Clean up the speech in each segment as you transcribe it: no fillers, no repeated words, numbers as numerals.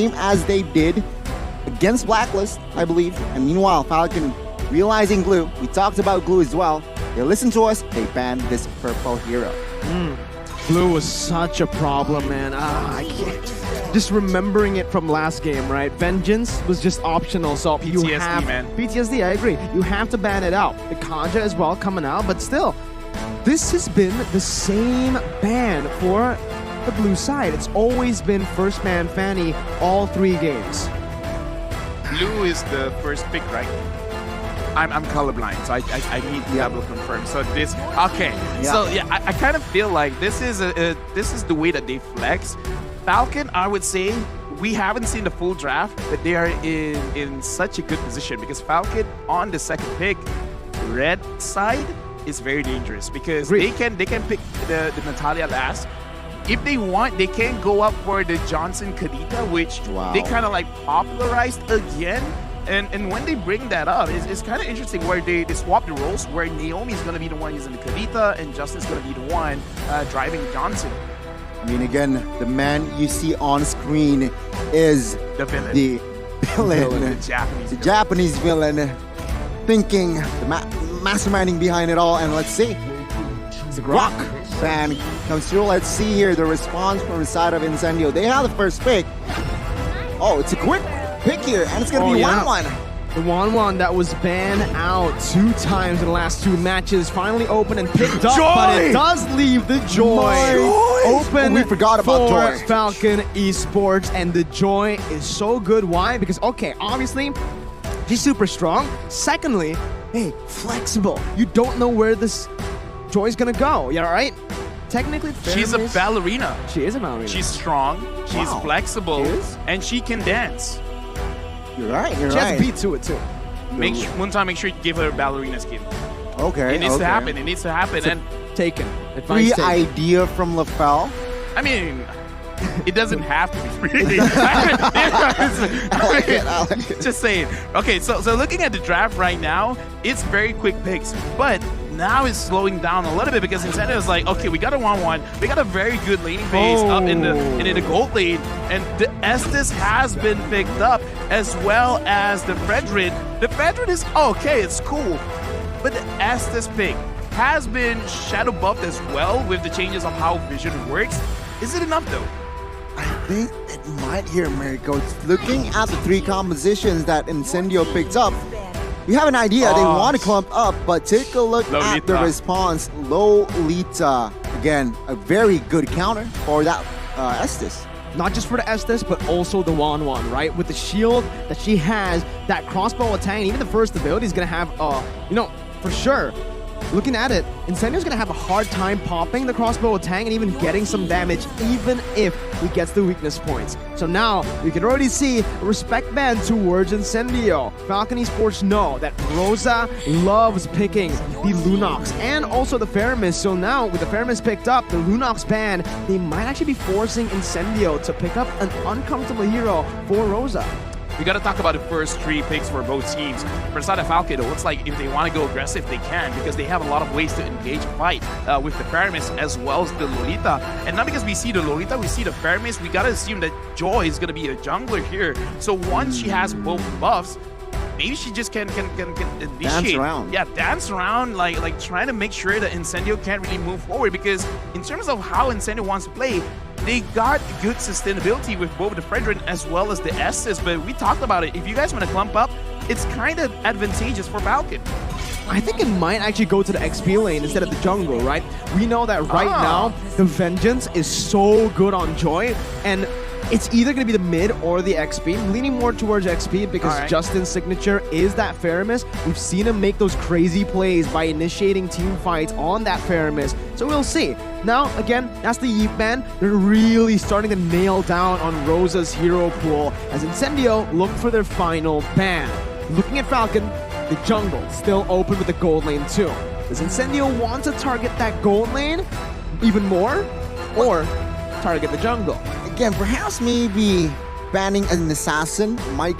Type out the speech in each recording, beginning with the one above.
same as they did against Blacklist, I believe. And meanwhile, Falcon realizing Glue, we talked about Glue as well. They listened to us, they banned this purple hero. Blue was such a problem, man. I can't. Just remembering it from last game, right? Vengeance was just optional, so PTSD, you have man. PTSD. I agree. You have to ban it out. The Kanja as well coming out, but still, this has been the same ban for the blue side. It's always been first man Fanny all 3 games. Blue is the first pick, right? I'm colorblind, so I need Diablo confirm. So this, okay. Yeah. So yeah, I kind of feel like this is the way that they flex. Falcon, I would say, we haven't seen the full draft, but they are in such a good position because Falcon on the second pick, red side is very dangerous because they can pick the Natalia last. If they want, they can go up for the Johnson Kadita, which they kind of like popularized again. And when they bring that up, it's kind of interesting where they swap the roles, where Naomi is going to be the one using the Kadita and Justin's going to be the one driving Johnson. I mean, again, the man you see on screen is The villain. the villain. The Japanese villain, thinking, the masterminding behind it all. And let's see. The Rock fan comes through. Let's see here the response from the side of Incendio. They have the first pick. Oh, it's a quick pick here, and it's going to be 1-1. The 1-1 that was banned out 2 times in the last 2 matches finally opened and picked up, but it does leave the Joy open we forgot about for Joy. Falcon Esports, and the Joy is so good. Why? Because, okay, obviously, she's super strong. Secondly, hey, flexible. You don't know where this Joy's gonna go, yeah, right? Technically, She's a ballerina. She is a ballerina. She's strong, she's flexible, She is? and she can dance. You're right, She has a beat to it, too. Make sure you give her a ballerina skin. Okay, It needs to happen. It needs to happen. And Taken. Free Advice taken. idea from LaFell. I mean, it doesn't have to be free. I like it. Just saying. Okay, so looking at the draft right now, it's very quick picks, but now it's slowing down a little bit because Incendio is like, okay, we got a 1-1, we got a very good laning phase up in the gold lane, and the Estes has been picked up as well as the Fredrin. The Fredrin is okay, it's cool, but the Estes pick has been shadow buffed as well with the changes of how vision works. Is it enough though? I think it might here, Mariko. Looking at the 3 compositions that Incendio picked up, we have an idea they want to clump up, but take a look at the response. Lolita, again, a very good counter for that Estes. Not just for the Estes, but also the 1-1, right? With the shield that she has, that crossbow attack, and even the first ability is going to have, for sure, looking at it, Incendio's going to have a hard time popping the crossbow attack and even getting some damage, even if he gets the weakness points. So now, you can already see a respect band towards Incendio. Falcon Esports know that Rosa loves picking the Lunox and also the Faramis. So now, with the Faramis picked up, the Lunox ban, they might actually be forcing Incendio to pick up an uncomfortable hero for Rosa. We got to talk about the first 3 picks for both teams. For the side of Falcon, it looks like if they want to go aggressive, they can, because they have a lot of ways to engage a fight with the Faramis as well as the Lolita. And not because we see the Lolita, we see the Faramis, we got to assume that Joy is going to be a jungler here. So once she has both buffs, maybe she just can initiate. Dance around. Yeah, dance around, like trying to make sure that Incendio can't really move forward, because in terms of how Incendio wants to play, they got good sustainability with both the Fredrin as well as the Estes, but we talked about it. If you guys want to clump up, it's kind of advantageous for Falcon. I think it might actually go to the XP lane instead of the jungle, right? We know that right now, the Vengeance is so good on Joy, and it's either going to be the mid or the XP. I'm leaning more towards XP because Justin's signature is that Faramis. We've seen him make those crazy plays by initiating team fights on that Faramis. So we'll see. Now, again, that's the Yeep ban. They're really starting to nail down on Rosa's hero pool as Incendio look for their final ban. Looking at Falcon, the jungle still open with the gold lane too. Does Incendio want to target that gold lane even more, or target the jungle? Again, perhaps maybe banning an assassin might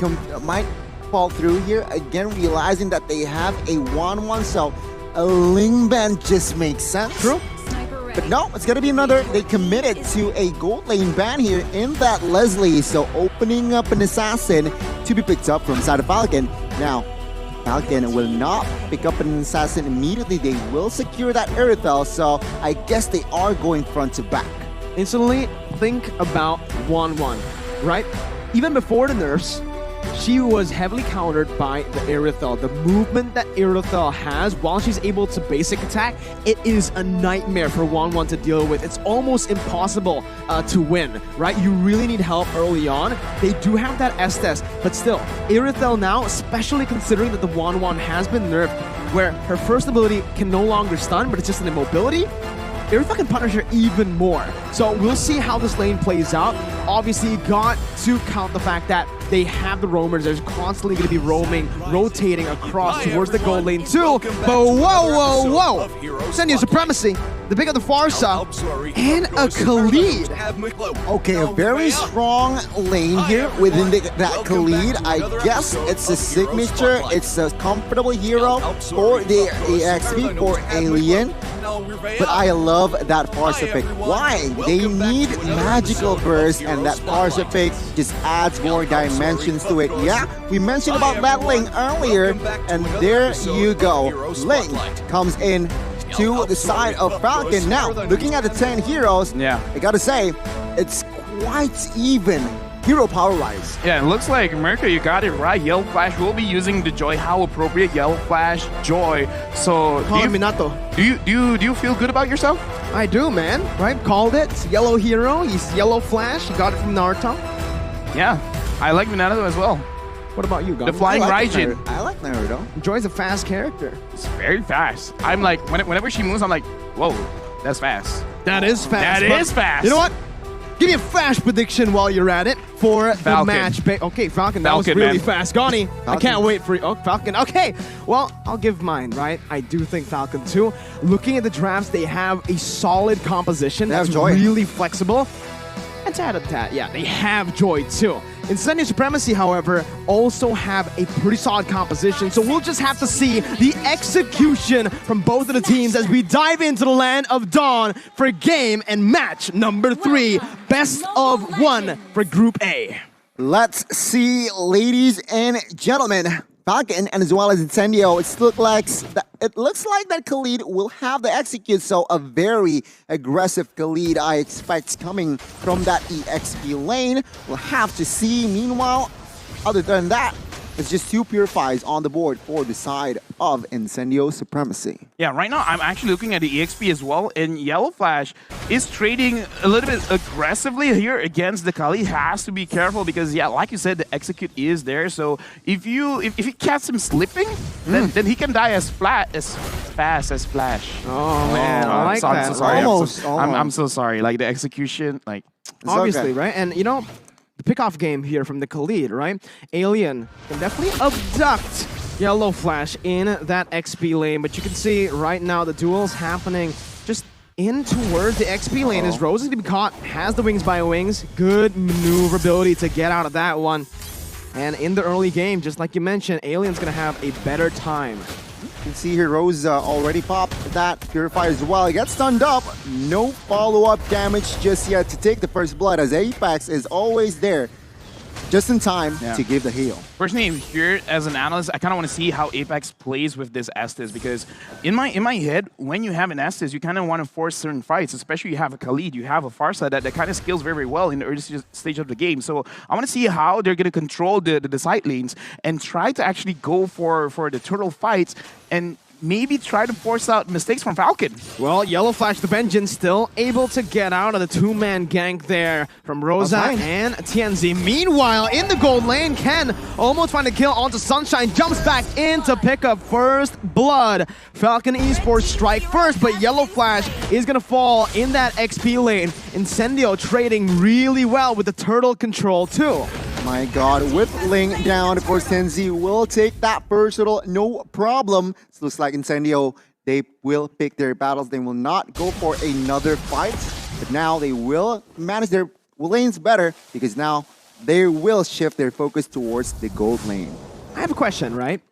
fall through here. Again, realizing that they have a 1-1, so a Ling ban just makes sense. True. But no, it's gonna be another. They committed to a gold lane ban here in that Leslie, so opening up an assassin to be picked up from side of Falcon. Now, Falcon will not pick up an assassin immediately. They will secure that Aerithel, so I guess they are going front to back. Instantly think about 1-1, right? Even before the nerfs, she was heavily countered by the Aerithel. The movement that Aerithel has while she's able to basic attack, it is a nightmare for 1-1 to deal with. It's almost impossible to win, right? You really need help early on. They do have that Estes, but still, Aerithel now, especially considering that the 1-1 has been nerfed, where her first ability can no longer stun, but it's just an immobility, Aerithel can punish her even more. So we'll see how this lane plays out. Obviously, you got to count the fact that they have the roamers. There's constantly going to be roaming, rotating across towards the gold lane too. But whoa! INCENDIO Supremacy, the pick of the Pharsa, and a Khalid. Okay, a very strong lane here within that Khalid. I guess it's a signature. It's a comfortable hero for the EXP for Alien. But I love that Pharsa pick. Why? They need magical burst, and that Pharsa pick just adds more dimensions to it. Yeah, we mentioned about that lane earlier, and there you go. Link comes in to the side of Falcon. Now, looking at the 10 heroes, I gotta say, it's quite even. Hero power-wise. Yeah, it looks like, America, you got it right. Yellow Flash will be using the Joy. How appropriate, Yellow Flash, Joy. So, do you feel good about yourself? I do, man. Right? Called it. It's Yellow Hero. He's Yellow Flash. He got it from Naruto. Yeah, I like Minato as well. What about you, Gon? The Flying Raijin. I like Naruto. Joy's a fast character. It's very fast. I'm like, whenever she moves, I'm like, whoa, that's fast. That is fast. That is fast. You know what? Give me a flash prediction while you're at it for the match. Okay, Falcon, that was really fast. Goni, I can't wait for you. Oh, Falcon. Okay, well, I'll give mine, right? I do think Falcon too. Looking at the drafts, they have a solid composition that's really flexible. And yeah, they have Joy too. INCENDIO Supremacy, however, also have a pretty solid composition, so we'll just have to see the execution from both of the teams as we dive into the Land of Dawn for game and match number 3, best of 1 for Group A. Let's see, ladies and gentlemen. Falcon and as well as Incendio, it looks like that Khalid will have the execute, so a very aggressive Khalid I expect coming from that EXP lane. We'll have to see. Meanwhile, other than that, it's just 2 Purifies on the board for the side of Incendio Supremacy. Yeah, right now I'm actually looking at the EXP as well, and Yellow Flash is trading a little bit aggressively here against the Kali. Has to be careful because, yeah, like you said, the execute is there. So if you catch him slipping, then he can die as fast as Flash. Oh man, I like that. I'm so sorry. Almost. I'm so sorry. Like the execution, like obviously, right? And you know, the pickoff game here from the Khalid, right? Alien can definitely abduct Yellow Flash in that XP lane, but you can see right now the duel's happening just in towards the XP lane as Rose is going to be caught, has the wings by wings, good maneuverability to get out of that one. And in the early game, just like you mentioned, Alien's going to have a better time. You can see here Rose already popped that Purifier as well. He gets stunned up. No follow-up damage just yet to take the first blood, as Apex is always there just in time to give the heal. Personally, here as an analyst, I kind of want to see how Apex plays with this Estes, because in my head, when you have an Estes, you kind of want to force certain fights, especially you have a Khalid, you have a Pharsa that kind of scales very, very well in the early stage of the game. So I want to see how they're going to control the side lanes and try to actually go for the turtle fights and maybe try to force out mistakes from Falcon. Well, Yellow Flash the Vengeance still able to get out of the 2-man gank there from Rosa and TNZ. Meanwhile, in the gold lane, Ken almost find a kill onto Sunshine, jumps back in to pick up first blood. Falcon Esports strike first, but Yellow Flash is going to fall in that XP lane. Incendio trading really well with the turtle control too. My God, with Ling down, of course, Tenzi will take that personal, no problem. It looks like Incendio, they will pick their battles. They will not go for another fight, but now they will manage their lanes better because now they will shift their focus towards the gold lane. I have a question, right?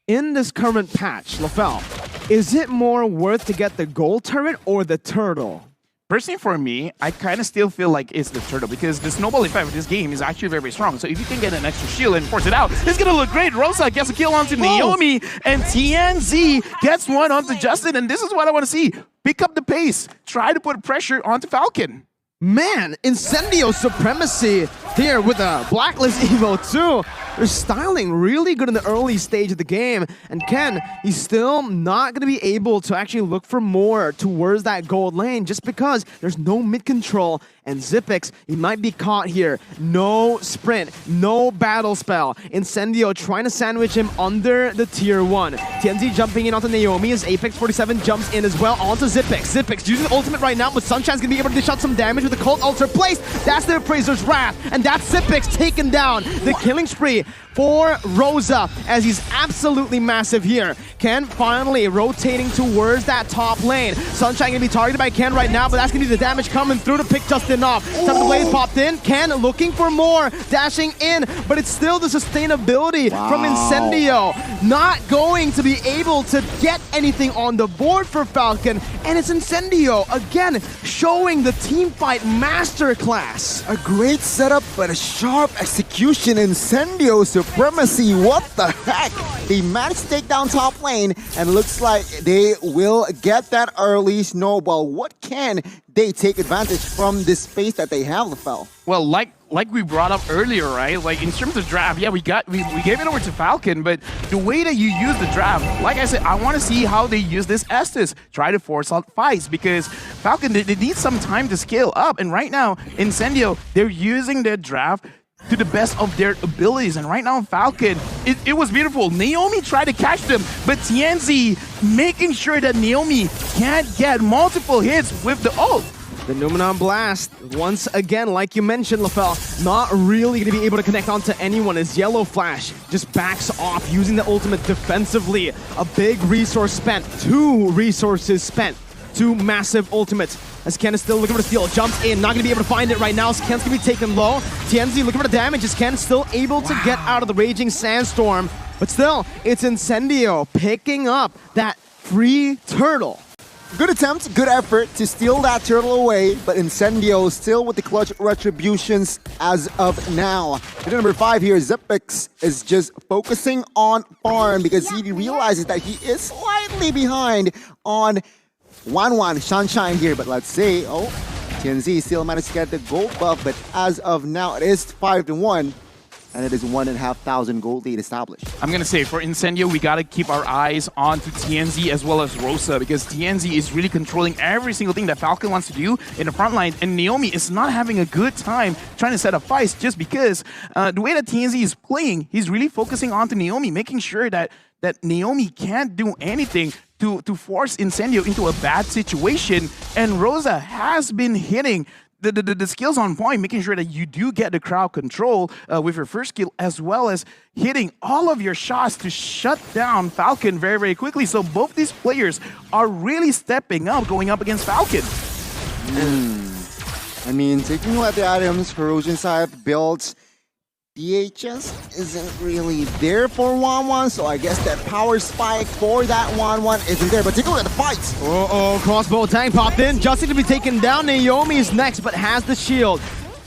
In this current patch, LaFell, is it more worth to get the gold turret or the turtle? Personally, for me, I kind of still feel like it's the turtle because the snowball effect of this game is actually very, very strong. So if you can get an extra shield and force it out, it's going to look great. Rosa gets a kill onto Naomi, and TNZ gets one onto Justin. And this is what I want to see. Pick up the pace. Try to put pressure onto Falcon. Man, Incendio Supremacy here with a Blacklist Evo too. They're styling really good in the early stage of the game. And Ken, he's still not going to be able to actually look for more towards that gold lane just because there's no mid control. And Xyp9x, he might be caught here. No sprint, no battle spell. Incendio trying to sandwich him under the tier 1. TNZ jumping in onto Naomi as Apex 47 jumps in as well onto Xyp9x. Xyp9x using the ultimate right now, but Sunshine's going to be able to dish out some damage with the Cult Ultra placed. That's the Appraiser's Wrath, and that's Xyp9x taken down. The killing spree for Rosa as he's absolutely massive here. Ken finally rotating towards that top lane. Sunshine gonna be targeted by Ken right now, but that's gonna be the damage coming through to pick Justin off. Some of the blades popped in. Ken looking for more, dashing in, but it's still the sustainability from Incendio. Not going to be able to get anything on the board for Falcon, and it's Incendio again showing the team fight masterclass. A great setup, but a sharp execution. Incendio Supremacy, what the heck? They managed to take down top lane, and looks like they will get that early snowball. What can they take advantage from this space that they have, LaFell? Well, like we brought up earlier, right? Like in terms of draft, yeah, we gave it over to Falcon, but the way that you use the draft, like I said, I want to see how they use this Estes, try to force out fights, because Falcon, they need some time to scale up, and right now, Incendio, they're using their draft to the best of their abilities. And right now, Falcon, it was beautiful. Naomi tried to catch them, but TNZ making sure that Naomi can't get multiple hits with the ult. The Numenon Blast, once again, like you mentioned, LaFell, not really going to be able to connect onto anyone as Yellow Flash just backs off using the ultimate defensively. A big resource spent, 2 resources spent, 2 massive ultimates. As Ken is still looking for the steal, jumps in, not going to be able to find it right now. Ken's going to be taken low. TNZ looking for the damage as Ken still able to get out of the Raging Sandstorm. But still, it's Incendio picking up that free turtle. Good attempt, good effort to steal that turtle away, but Incendio still with the clutch retributions as of now. At number 5 here, Xyp9x is just focusing on farm because he realizes that he is slightly behind on 1-1 Sunshine here, but let's see. Oh, TNZ still managed to get the gold buff, but as of now, it is 5-1, and it is 1,500 gold lead established. I'm gonna say for Incendio, we gotta keep our eyes on to TNZ as well as Rosa, because TNZ is really controlling every single thing that Falcon wants to do in the front line, and Naomi is not having a good time trying to set up fights just because the way that TNZ is playing, he's really focusing on to Naomi, making sure that Naomi can't do anything to force Incendio into a bad situation. And Rosa has been hitting the skills on point, making sure that you do get the crowd control with your first skill, as well as hitting all of your shots to shut down Falcon very, very quickly. So both these players are really stepping up, going up against Falcon. I mean, taking a look at the items, Corrosion Scythe builds, DHS isn't really there for 1-1, so I guess that power spike for that 1-1 isn't there. But take a look at the fights. Crossbow tank popped in. Justin to be taken down. Naomi is next, but has the shield.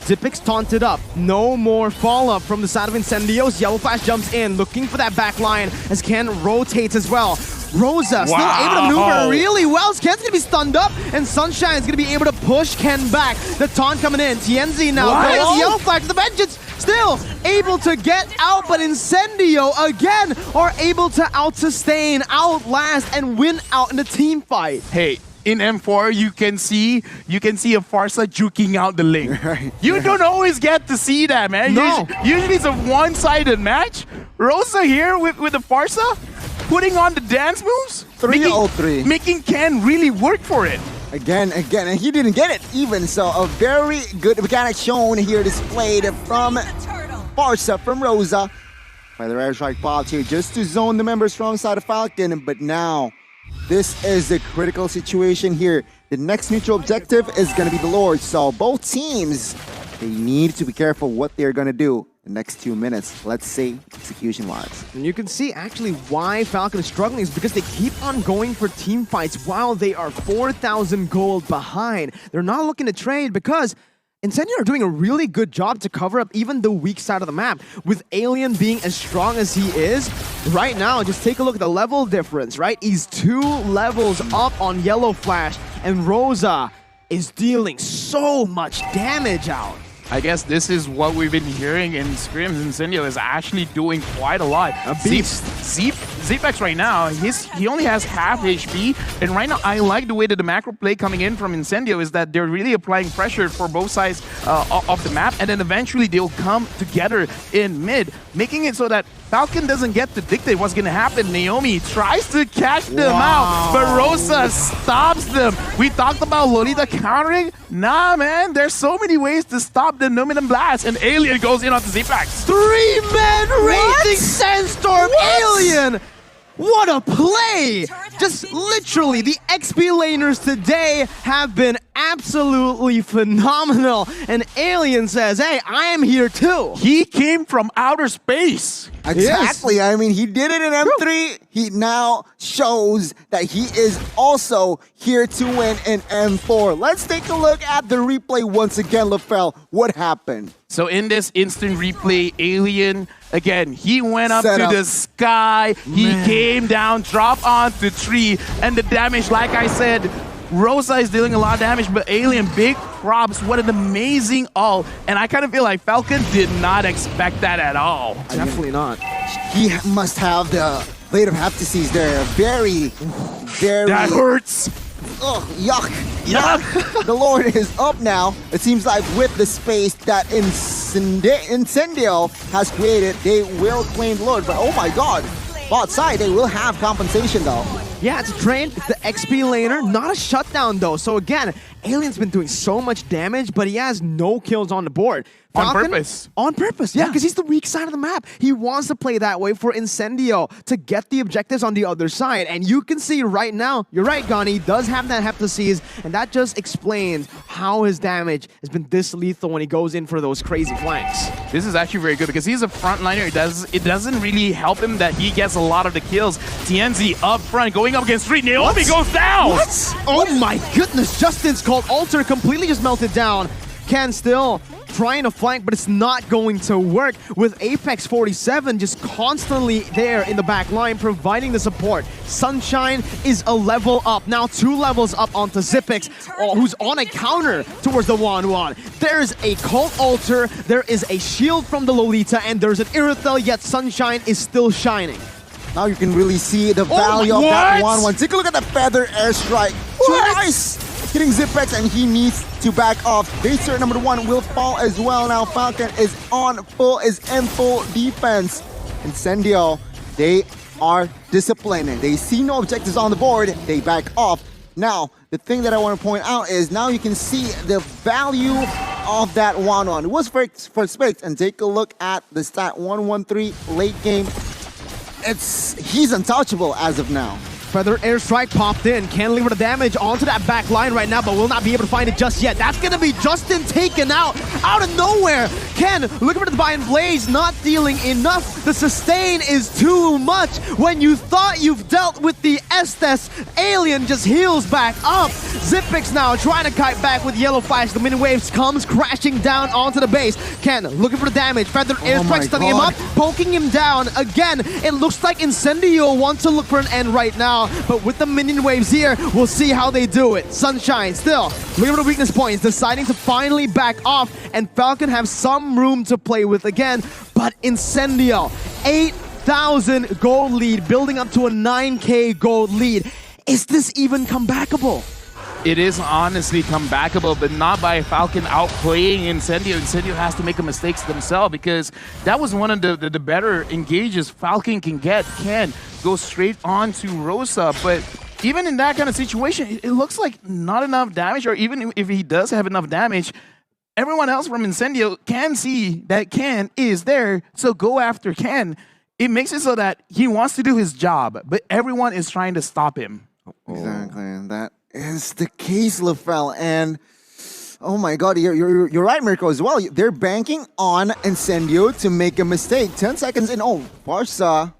Xyp9x taunted up. No more follow-up from the side of Incendios. Yellow Flash jumps in, looking for that back line as Ken rotates as well. Rosa still able to maneuver really well. Ken's going to be stunned up, and Sunshine is going to be able to push Ken back. The taunt coming in. TNZ now plays Yellow Flash. The Vengeance still able to get out, but Incendio again are able to out-sustain, outlast, and win out in the team fight. Hey, in M4, you can see a Farsa juking out the lane. You don't always get to see that, man. No. Usually it's a one-sided match. Rosa here with the Farsa, putting on the dance moves. 3-0-3. Making Ken really work for it. Again, and he didn't get it even, so a very good mechanic shown here displayed from Farsa, from Rosa. By the Rare Strike popped here just to zone the members from side of Falcon, but now this is the critical situation here. The next neutral objective is going to be the Lord, so both teams, they need to be careful what they're going to do. the next 2 minutes, let's say execution-wise. And you can see actually why Falcon is struggling is because they keep on going for team fights while they are 4,000 gold behind. They're not looking to trade because Incendio are doing a really good job to cover up even the weak side of the map. With Alien being as strong as he is, right now, just take a look at the level difference, right? He's 2 levels up on Yellow Flash, and Rosa is dealing so much damage out. I guess this is what we've been hearing in scrims. Incendio is actually doing quite a lot. A beast. Zepex right now, he only has half HP, and right now I like the way that the macro play coming in from Incendio is that they're really applying pressure for both sides of the map, and then eventually they'll come together in mid, making it so that Falcon doesn't get to dictate what's going to happen. Naomi tries to catch them out, but Rosa stops them. We talked about Lolita countering. Nah, man, there's so many ways to stop the Numinum Blast, and Alien goes in onto Zepex. 3-man Raging Sandstorm Alien! What a play! Just literally, the XP laners today have been absolutely phenomenal. And Alien says, hey, I am here too. He came from outer space. Exactly. Yes. I mean, he did it in M3. He now shows that he is also here to win in M4. Let's take a look at the replay once again, LaFell. What happened? So in this instant replay, Alien, again, he went up to the sky, he came down, dropped onto tree, and the damage, like I said, Rosa is dealing a lot of damage, but Alien, big props, what an amazing ult. And I kind of feel like Falcon did not expect that at all. Definitely not. He must have the blade of haptices there. Very. That hurts. Ugh, yuck. The Lord is up now. It seems like with the space that Incendio has created, they will claim the Lord. But oh my god, bot side, they will have compensation though. Yeah, it's Train, the XP laner, not a shutdown though. So again, Alien's been doing so much damage, but he has no kills on the board. Falcon, on purpose. On purpose, yeah, because he's the weak side of the map. He wants to play that way for Incendio to get the objectives on the other side. And you can see right now, you're right, Gani, he does have that heptacies, and that just explains how his damage has been this lethal when he goes in for those crazy flanks. This is actually very good because he's a frontliner. It doesn't really help him that he gets a lot of the kills. TNZ up front, going up against 3. Naomi goes down! What? Oh my goodness, Justin's called Alter completely just melted down. Ken still trying to flank, but it's not going to work with Apex 47 just constantly there in the back line providing the support. Sunshine is a level up, now 2 levels up onto Zepex, who's on a counter towards the 1-1. There's a Cult Altar, there is a shield from the Lolita, and there's an Irithel, yet Sunshine is still shining. Now you can really see the value of that 1-1. Take a look at the Feather Airstrike. Twice! Hitting Zepex, and he needs to back off. Base turret number 1 will fall as well. Now Falcon is in full defense. Incendio, they are disciplined. They see no objectives on the board. They back off. Now, the thing that I want to point out is now you can see the value of that 1-1. It was for space, and take a look at the stat 1-1-3 late game. He's untouchable as of now. Feather Airstrike popped in. Can't deliver the damage onto that back line right now, but will not be able to find it just yet. That's going to be Justin taken out of nowhere. Ken, looking for the Divine Blaze, not dealing enough. The sustain is too much. When you thought you've dealt with the Estes, Alien just heals back up. Zepex now trying to kite back with Yellow Flash. The mini waves comes crashing down onto the base. Ken looking for the damage. Feather Airstrike stunning him up, poking him down. Again, it looks like Incendio wants to look for an end right now. But with the minion waves here, we'll see how they do it. Sunshine still looking for the weakness points, deciding to finally back off, and Falcon have some room to play with again. But Incendio, 8,000 gold lead, building up to a 9K gold lead. Is this even comebackable? It is honestly comebackable, but not by Falcon outplaying Incendio. Incendio has to make the mistakes themselves because that was one of the better engages Falcon can get. Can go straight on to Rosa, but even in that kind of situation, it looks like not enough damage, or even if he does have enough damage, everyone else from Incendio can see that Ken is there, so go after Ken. It makes it so that he wants to do his job, but everyone is trying to stop him. Exactly, and that is the case, LaFell. And Oh my god, you're right, Mirko, as well. They're banking on Incendio to make a mistake. 10 seconds in. Oh, Barca.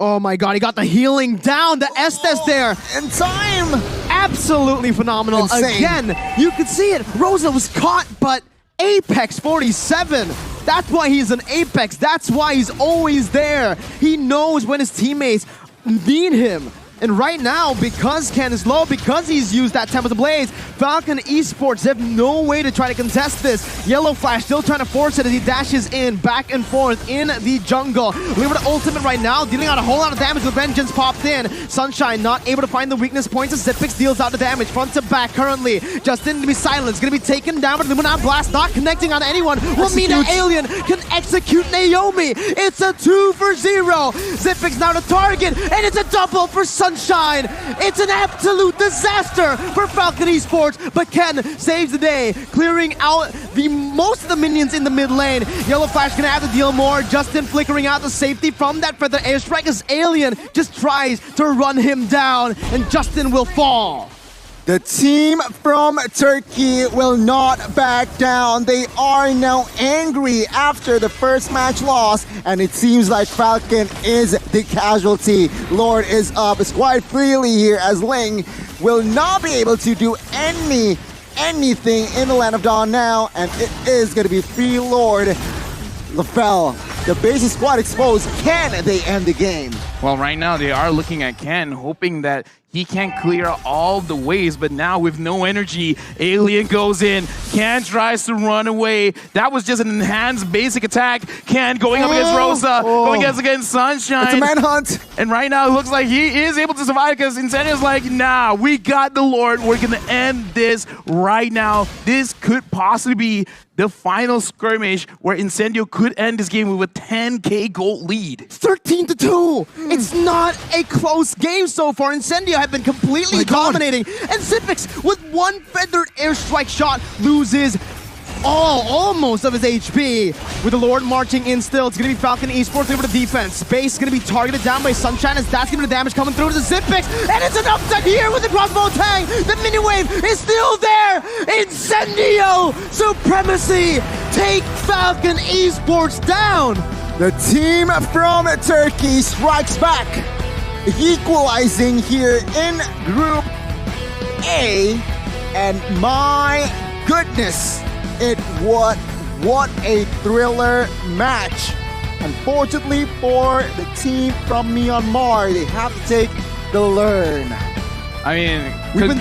Oh my god, he got the healing down. The Estes there. In time. Absolutely phenomenal. Insane. Again, you could see it. Rosa was caught, but Apex 47. That's why he's an Apex. That's why he's always there. He knows when his teammates need him. And right now, because Ken is low, because he's used that Temple of Blaze, Falcon Esports have no way to try to contest this. Yellow Flash still trying to force it as he dashes in, back and forth in the jungle. Libra ultimate right now, dealing out a whole lot of damage with Vengeance popped in. Sunshine not able to find the weakness points as Zipix deals out the damage, front to back currently. Justin gonna be silenced, gonna be taken down, but Luminat Blast not connecting on anyone. Will mean an Alien can execute Naomi. It's a 2 for 0. Zipix now to target, and it's a double for Sunshine. It's an absolute disaster for Falcon Esports, but Ken saves the day, clearing out most of the minions in the mid lane. Yellow Flash gonna have to deal more. Justin flickering out the safety from that feather airstrike as Alien just tries to run him down, and Justin will fall. The team from Turkey will not back down. They are now angry after the first match loss, and it seems like Falcon is the casualty. Lord is up. It's quite freely here as Ling will not be able to do anything in the Land of Dawn now, and it is going to be free Lord. LaFell, the base is quite exposed. Can they end the game? Well, right now they are looking at Ken, hoping that he can clear all the waves, but now with no energy, Alien goes in. Ken tries to run away. That was just an enhanced basic attack. Ken going up against Rosa, going against Sunshine. It's a manhunt. And right now it looks like he is able to survive because Incendio's like, nah, we got the Lord. We're going to end this right now. This could possibly be the final skirmish where Incendio could end this game with a 10k gold lead. 13-2. It's not a close game so far. Incendio have been completely dominating. And Zipix, with one feathered airstrike shot, loses almost of his HP. With the Lord marching in still, it's going to be Falcon Esports over the defense. Space going to be targeted down by Sunshine as that's going to be the damage coming through to the Zipix. And it's an upset here with the crossbow tang. The mini wave is still there. Incendio Supremacy take Falcon Esports down. The team from Turkey strikes back, equalizing here in Group A. And my goodness, what a thriller match. Unfortunately for the team from Myanmar, they have to take the learn. I mean, congrats.